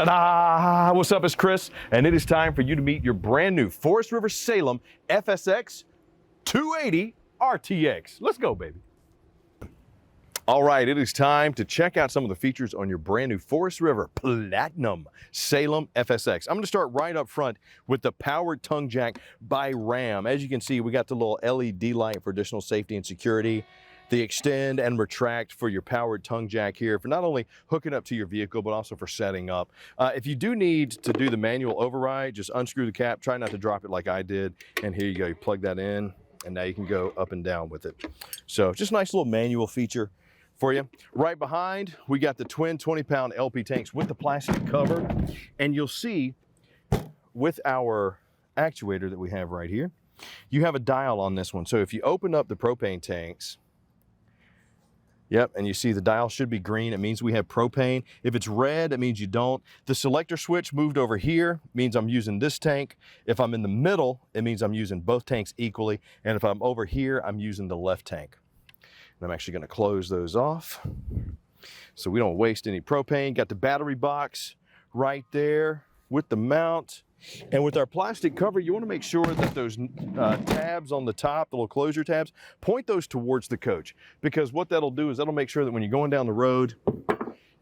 Ta-da! What's up, it's Chris, and it is time for you to meet your brand new Forest River Salem FSX 280RTX. Let's go, baby. All right, it is time to check out some of the features on your brand new Forest River Platinum Salem FSX. I'm gonna start right up front with the powered tongue jack by Ram. As you can see, we got the little LED light for additional safety and security. The extend and retract for your powered tongue jack here for not only hooking up to your vehicle, but also for setting up. If you do need to do the manual override, just unscrew the cap, try not to drop it like I did. And here you go, you plug that in and now you can go up and down with it. So just a nice little manual feature for you. Right behind, we got the twin 20-pound LP tanks with the plastic cover. And you'll see with our actuator that we have right here, you have a dial on this one. So if you open up the propane tanks, yep, and you see the dial should be green. It means we have propane. If it's red, it means you don't. The selector switch moved over here means I'm using this tank. If I'm in the middle, it means I'm using both tanks equally. And if I'm over here, I'm using the left tank. And I'm actually gonna close those off so we don't waste any propane. Got the battery box right there with the mount. And with our plastic cover, you want to make sure that those tabs on the top, the little closure tabs, point those towards the coach. Because what that'll do is that'll make sure that when you're going down the road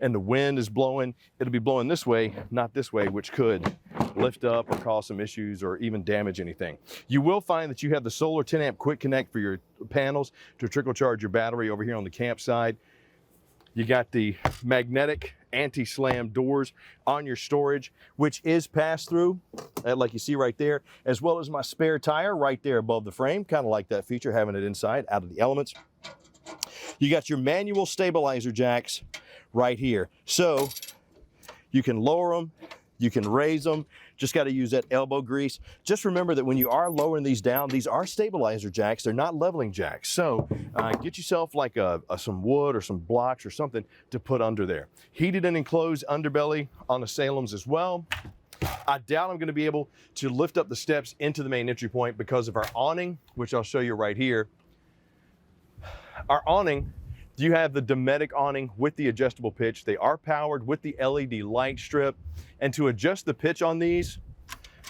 and the wind is blowing, it'll be blowing this way, not this way, which could lift up or cause some issues or even damage anything. You will find that you have the solar 10 amp quick connect for your panels to trickle charge your battery over here on the campsite. You got the magnetic anti-slam doors on your storage, which is pass-through, like you see right there, as well as my spare tire right there above the frame. Kind of like that feature, having it inside, out of the elements. You got your manual stabilizer jacks right here. So you can lower them, you can raise them, just got to use that elbow grease. Just remember that when you are lowering these down, these are stabilizer jacks, they're not leveling jacks. So get yourself like some wood or some blocks or something to put under there. Heated and enclosed underbelly on the Salems as well. I doubt I'm going to be able to lift up the steps into the main entry point because of our awning, which I'll show you right here. Our awning, you have the Dometic awning with the adjustable pitch. They are powered with the LED light strip. And to adjust the pitch on these,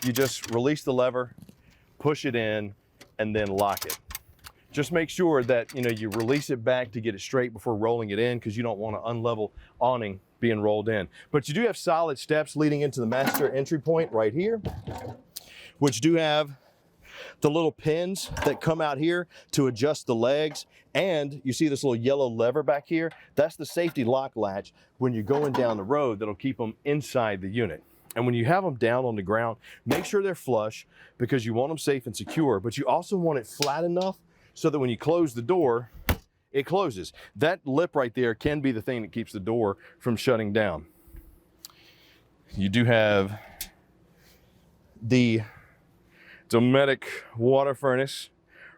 you just release the lever, push it in, and then lock it. Just make sure that you release it back to get it straight before rolling it in, because you don't want an unlevel awning being rolled in. But you do have solid steps leading into the master entry point right here, which do have the little pins that come out here to adjust the legs. And you see this little yellow lever back here? That's the safety lock latch when you're going down the road that'll keep them inside the unit. And when you have them down on the ground, make sure they're flush because you want them safe and secure, but you also want it flat enough so that when you close the door, it closes. That lip right there can be the thing that keeps the door from shutting down. You do have the Dometic water furnace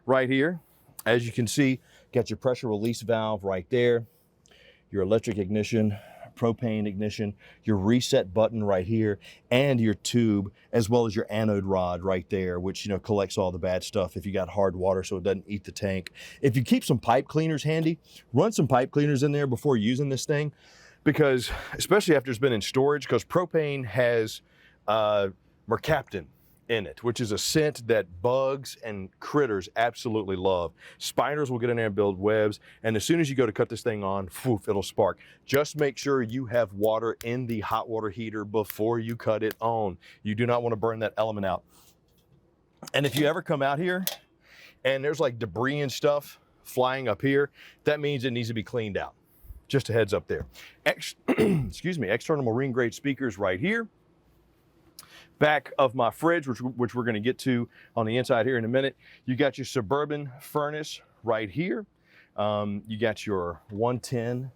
right here. As you can see, got your pressure release valve right there, your electric ignition, propane ignition, your reset button right here, and your tube, as well as your anode rod right there, which collects all the bad stuff if you got hard water so it doesn't eat the tank. If you keep some pipe cleaners handy, run some pipe cleaners in there before using this thing, because especially after it's been in storage, because propane has mercaptan in it, which is a scent that bugs and critters absolutely love. Spiders will get in there and build webs, and as soon as you go to cut this thing on, poof, it'll spark. Just make sure you have water in the hot water heater before you cut it on. You do not want to burn that element out. And if you ever come out here and there's like debris and stuff flying up here, that means it needs to be cleaned out. Just a heads up there. Excuse me, external marine grade speakers right here. Back of my fridge, which we're going to get to on the inside here in a minute. You got your Suburban furnace right here. You got your 110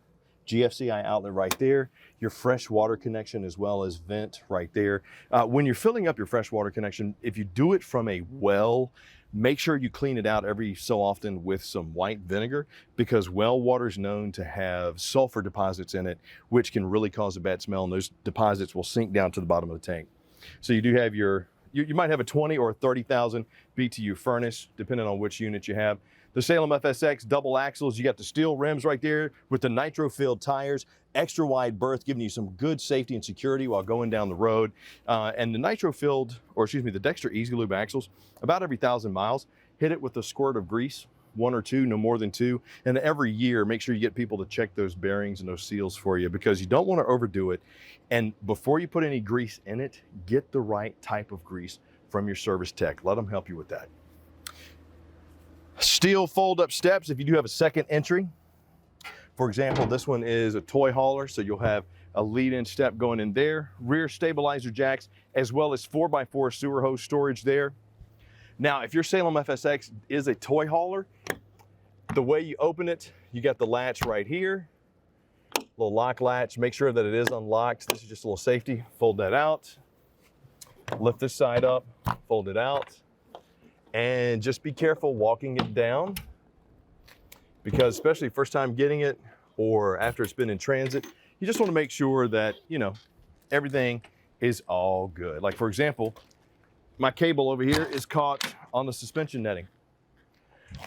GFCI outlet right there. Your fresh water connection as well as vent right there. When you're filling up your fresh water connection, if you do it from a well, make sure you clean it out every so often with some white vinegar, because well water is known to have sulfur deposits in it, which can really cause a bad smell, and those deposits will sink down to the bottom of the tank. So you do have you might have a 20 or 30,000 BTU furnace, depending on which unit you have. The Salem FSX double axles, you got the steel rims right there with the nitro-filled tires, extra wide berth, giving you some good safety and security while going down the road. And the nitro-filled, or excuse me, the Dexter Easy Lube axles, about every 1,000 miles, hit it with a squirt of grease, 1 or 2, no more than 2. And every year, make sure you get people to check those bearings and those seals for you, because you don't want to overdo it. And before you put any grease in it, get the right type of grease from your service tech. Let them help you with that. Steel fold-up steps if you do have a second entry. For example, this one is a toy hauler, so you'll have a lead-in step going in there, rear stabilizer jacks, as well as 4x4 sewer hose storage there. Now, if your Salem FSX is a toy hauler, the way you open it, you got the latch right here, little lock latch. Make sure that it is unlocked. This is just a little safety. Fold that out, lift this side up, fold it out, and just be careful walking it down, because especially first time getting it or after it's been in transit, you just want to make sure that, you know, everything is all good. Like, for example, my cable over here is caught on the suspension netting.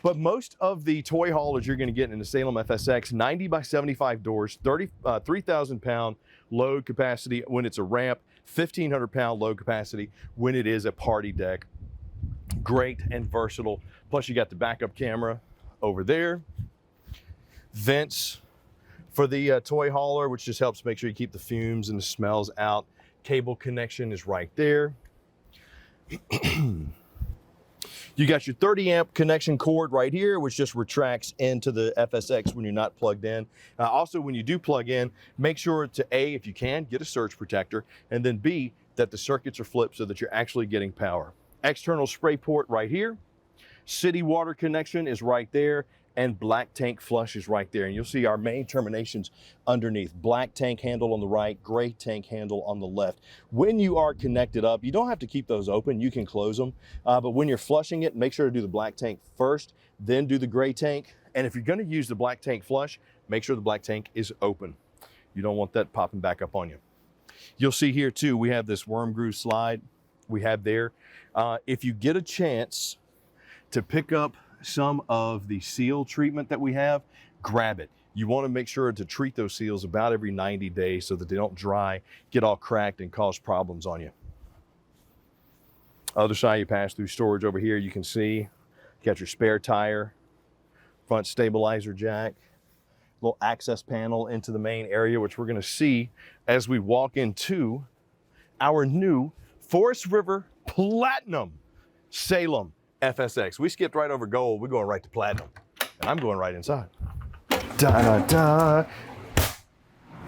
But most of the toy haulers you're going to get in the Salem FSX, 90 by 75 doors, 3,000 pound load capacity when it's a ramp, 1,500 pound load capacity when it is a party deck. Great and versatile. Plus you got the backup camera over there. Vents for the toy hauler, which just helps make sure you keep the fumes and the smells out. Cable connection is right there. You got your 30 amp connection cord right here, which just retracts into the FSX when you're not plugged in. Also, when you do plug in, make sure to A, if you can, get a surge protector, and then B, that the circuits are flipped so that you're actually getting power. External spray port right here. City water connection is right there, and black tank flush is right there. And you'll see our main terminations underneath. Black tank handle on the right, gray tank handle on the left. When you are connected up, you don't have to keep those open, you can close them. But when you're flushing it, make sure to do the black tank first, then do the gray tank. And if you're gonna use the black tank flush, make sure the black tank is open. You don't want that popping back up on you. You'll see here too, we have this worm groove slide we have there. If you get a chance to pick up some of the seal treatment that we have, grab it. You want to make sure to treat those seals about every 90 days so that they don't dry, get all cracked, and cause problems on you. Other side, you pass through storage over here. You can see you got your spare tire, front stabilizer jack, little access panel into the main area, which we're going to see as we walk into our new Forest River Platinum Salem FSX. We skipped right over gold. We're going right to platinum. And I'm going right inside. Da-da-da.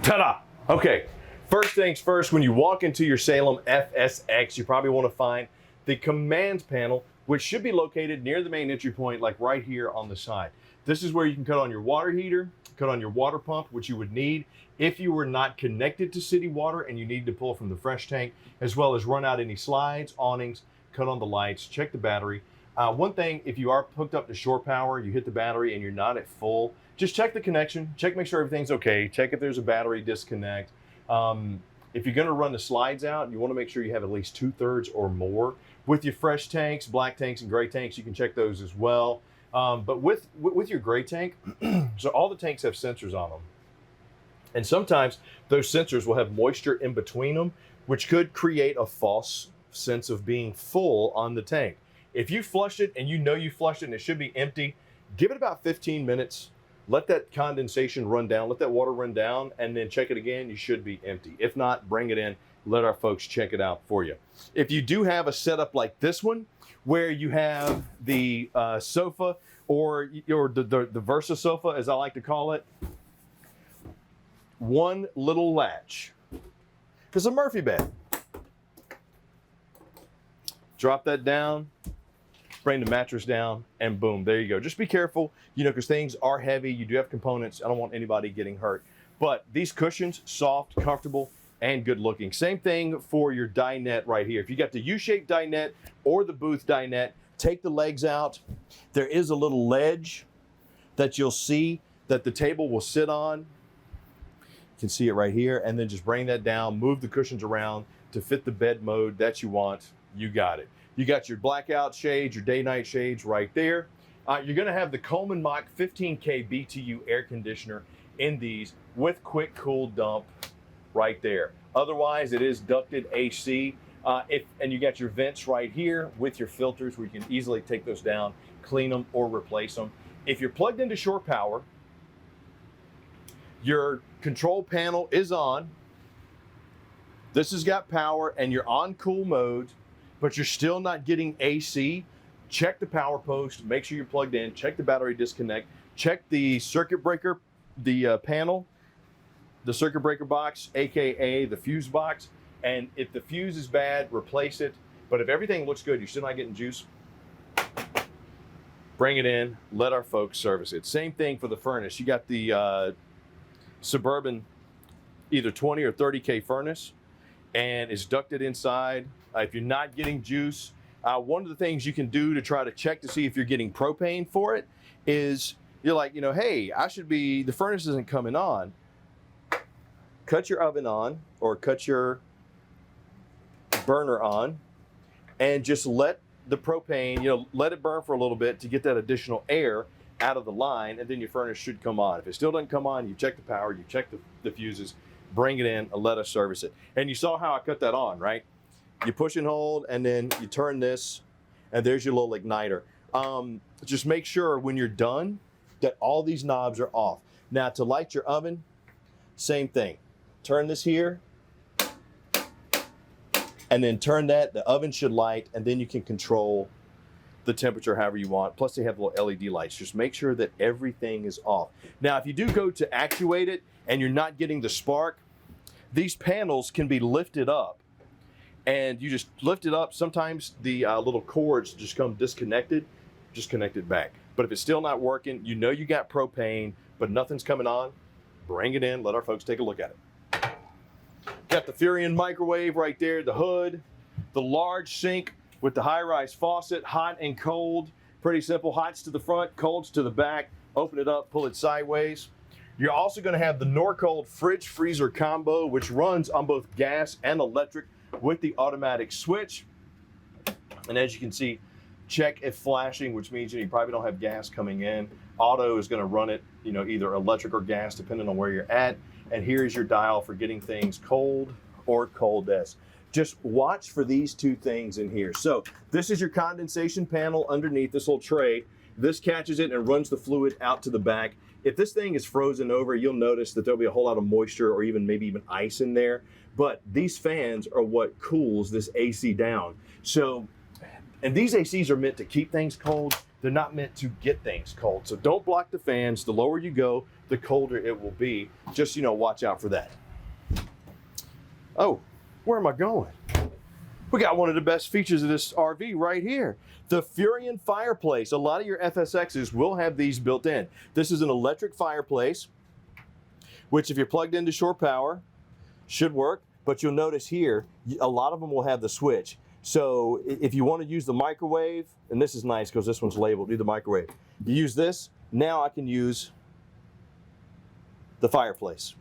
Ta-da! Okay, first things first, when you walk into your Salem FSX, you probably want to find the command panel, which should be located near the main entry point, like right here on the side. This is where you can cut on your water heater, cut on your water pump, which you would need if you were not connected to city water and you need to pull from the fresh tank, as well as run out any slides, awnings, cut on the lights, check the battery. One thing, if you are hooked up to shore power, you hit the battery and you're not at full, just check the connection, make sure everything's okay, check if there's a battery disconnect. If you're gonna run the slides out, you wanna make sure you have at least 2/3 or more. With your fresh tanks, black tanks and gray tanks, you can check those as well. But with your gray tank, so all the tanks have sensors on them. And sometimes those sensors will have moisture in between them, which could create a false sense of being full on the tank. If you flush it and you know you flushed it and it should be empty, give it about 15 minutes, let that condensation run down, let that water run down, and then check it again, you should be empty. If not, bring it in, let our folks check it out for you. If you do have a setup like this one, where you have the sofa or the Versa sofa, as I like to call it, one little latch. It's a Murphy bed. Drop that down, bring the mattress down, and boom, there you go. Just be careful, you know, because things are heavy. You do have components. I don't want anybody getting hurt. But these cushions, soft, comfortable, and good looking. Same thing for your dinette right here. If you got the U-shaped dinette or the booth dinette, take the legs out. There is a little ledge that you'll see that the table will sit on. You can see it right here, and then just bring that down, move the cushions around to fit the bed mode that you want. You got it. You got your blackout shades, your day-night shades right there. You're going to have the Coleman Mach 15K BTU air conditioner in these with quick cool dump right there. Otherwise, it is ducted AC. And you got your vents right here with your filters where you can easily take those down, clean them, or replace them. If you're plugged into shore power, your control panel is on. This has got power and you're on cool mode, but you're still not getting AC. Check the power post, make sure you're plugged in, check the battery disconnect, check the circuit breaker, the panel, the circuit breaker box, AKA the fuse box. And if the fuse is bad, replace it. But if everything looks good, you're still not getting juice, bring it in, let our folks service it. Same thing for the furnace. You got the Suburban either 20 or 30K furnace, and it's ducted inside. If you're not getting juice, one of the things you can do to try to check to see if you're getting propane for it is you're like, hey, the furnace isn't coming on. Cut your oven on or cut your burner on and just let the propane, let it burn for a little bit to get that additional air out of the line, and then your furnace should come on. If it still doesn't come on, you check the power, you check the fuses, bring it in and let us service it. And you saw how I cut that on, right? You push and hold, and then you turn this, and there's your little igniter. Just make sure when you're done that all these knobs are off. Now to light your oven, same thing. Turn this here, and then turn that, the oven should light, and then you can control the temperature however you want. Plus they have little LED lights. Just make sure that everything is off. Now, if you do go to actuate it and you're not getting the spark, these panels can be lifted up, and you just lift it up. Sometimes the little cords just come disconnected, just connect it back. But if it's still not working, you got propane, but nothing's coming on, bring it in, let our folks take a look at it. Got the Furion microwave right there, the hood, the large sink with the high-rise faucet, hot and cold. Pretty simple, hot's to the front, cold's to the back. Open it up, pull it sideways. You're also gonna have the Norcold fridge freezer combo, which runs on both gas and electric with the automatic switch. And as you can see, check if flashing, which means you probably don't have gas coming in. Auto is gonna run it, either electric or gas, depending on where you're at. And here's your dial for getting things cold or coldest. Just watch for these two things in here. So this is your condensation panel underneath this little tray. This catches it and runs the fluid out to the back. If this thing is frozen over, you'll notice that there'll be a whole lot of moisture or maybe even ice in there. But these fans are what cools this AC down. So, and these ACs are meant to keep things cold. They're not meant to get things cold. So don't block the fans. The lower you go, the colder it will be. Just, watch out for that. Oh, where am I going? We got one of the best features of this RV right here. The Furion fireplace. A lot of your FSXs will have these built in. This is an electric fireplace, which if you're plugged into shore power, should work. But you'll notice here, a lot of them will have the switch. So if you want to use the microwave, and this is nice because this one's labeled, do the microwave. You use this, now I can use the fireplace.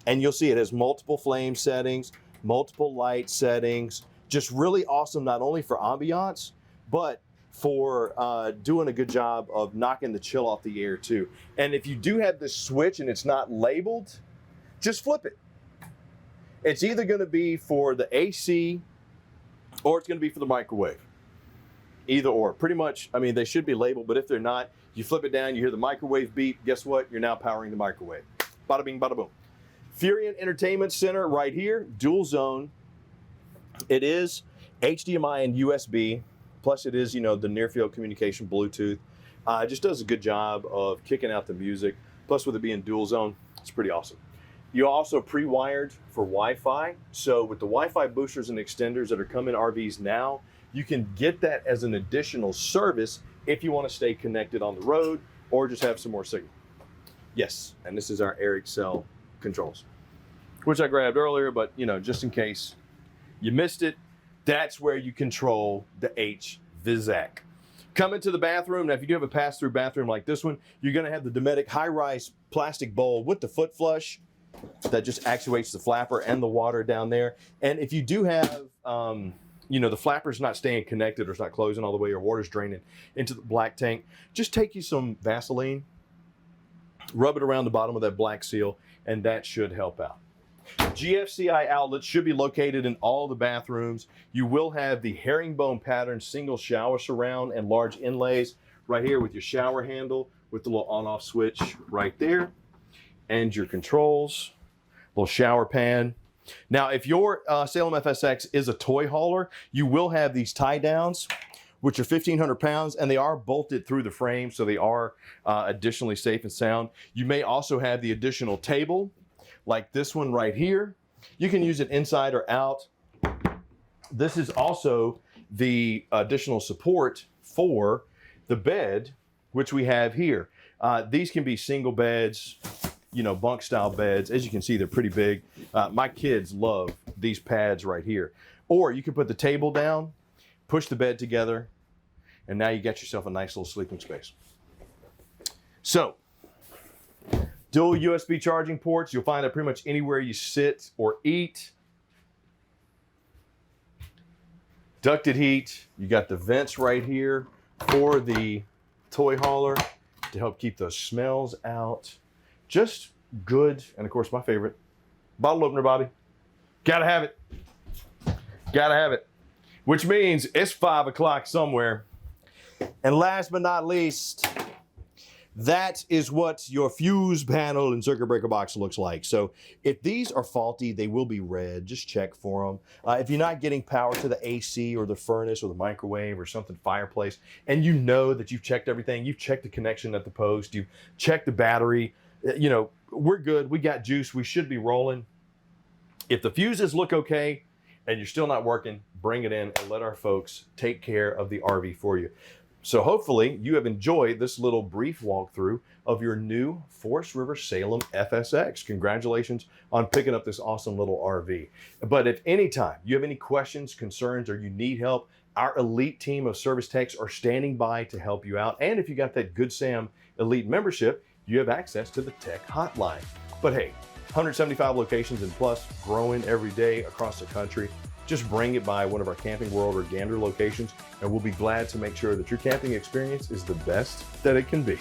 And you'll see it has multiple flame settings, multiple light settings, just really awesome, not only for ambiance, but for doing a good job of knocking the chill off the air too. And if you do have this switch and it's not labeled, just flip it. It's either gonna be for the AC or it's gonna be for the microwave. Either or, pretty much, they should be labeled, but if they're not, you flip it down, you hear the microwave beep, guess what? You're now powering the microwave. Bada bing, bada boom. Furion Entertainment Center right here, dual zone. It is HDMI and USB, plus it is, the near field communication Bluetooth. It just does a good job of kicking out the music. Plus with it being dual zone, it's pretty awesome. You also pre-wired for Wi-Fi. So with the Wi-Fi boosters and extenders that are coming in RVs now, you can get that as an additional service if you want to stay connected on the road or just have some more signal. Yes, and this is our Air Excel controls, which I grabbed earlier, but just in case you missed it, that's where you control the HVAC. Come into the bathroom. Now, if you do have a pass-through bathroom like this one, you're gonna have the Dometic high-rise plastic bowl with the foot flush that just actuates the flapper and the water down there. And if you do have, you know, the flapper's not staying connected or it's not closing all the way or water's draining into the black tank, just take you some Vaseline, rub it around the bottom of that black seal, and that should help out. GFCI outlets should be located in all the bathrooms. You will have the herringbone pattern single shower surround and large inlays right here with your shower handle with the little on-off switch right there, and your controls, little shower pan. Now, if your Salem FSX is a toy hauler, you will have these tie downs, which are 1,500 pounds, and they are bolted through the frame, so they are additionally safe and sound. You may also have the additional table, like this one right here. You can use it inside or out. This is also the additional support for the bed, which we have here. These can be single beds, you know, bunk style beds. As you can see, they're pretty big. My kids love these pads right here. Or you can put the table down, push the bed together, and now you got yourself a nice little sleeping space. So, dual USB charging ports. You'll find that pretty much anywhere you sit or eat. Ducted heat. You got the vents right here for the toy hauler to help keep those smells out. Just good. And of course, my favorite, bottle opener, Bobby. Gotta have it. Gotta have it. Which means it's 5 o'clock somewhere. And last but not least, that is what your fuse panel and circuit breaker box looks like. So if these are faulty, they will be red. Just check for them. If you're not getting power to the AC or the furnace or the microwave or something, fireplace, and you know that you've checked everything, you've checked the connection at the post, you've checked the battery, you know, we're good. We got juice. We should be rolling. If the fuses look okay and you're still not working, bring it in and let our folks take care of the RV for you. So hopefully you have enjoyed this little brief walkthrough of your new Forest River Salem FSX. Congratulations on picking up this awesome little RV. But if any time you have any questions, concerns, or you need help, our elite team of service techs are standing by to help you out. And if you got that Good Sam Elite membership, you have access to the tech hotline. But hey, 175 locations and plus, growing every day across the country. Just bring it by one of our Camping World or Gander locations, and we'll be glad to make sure that your camping experience is the best that it can be.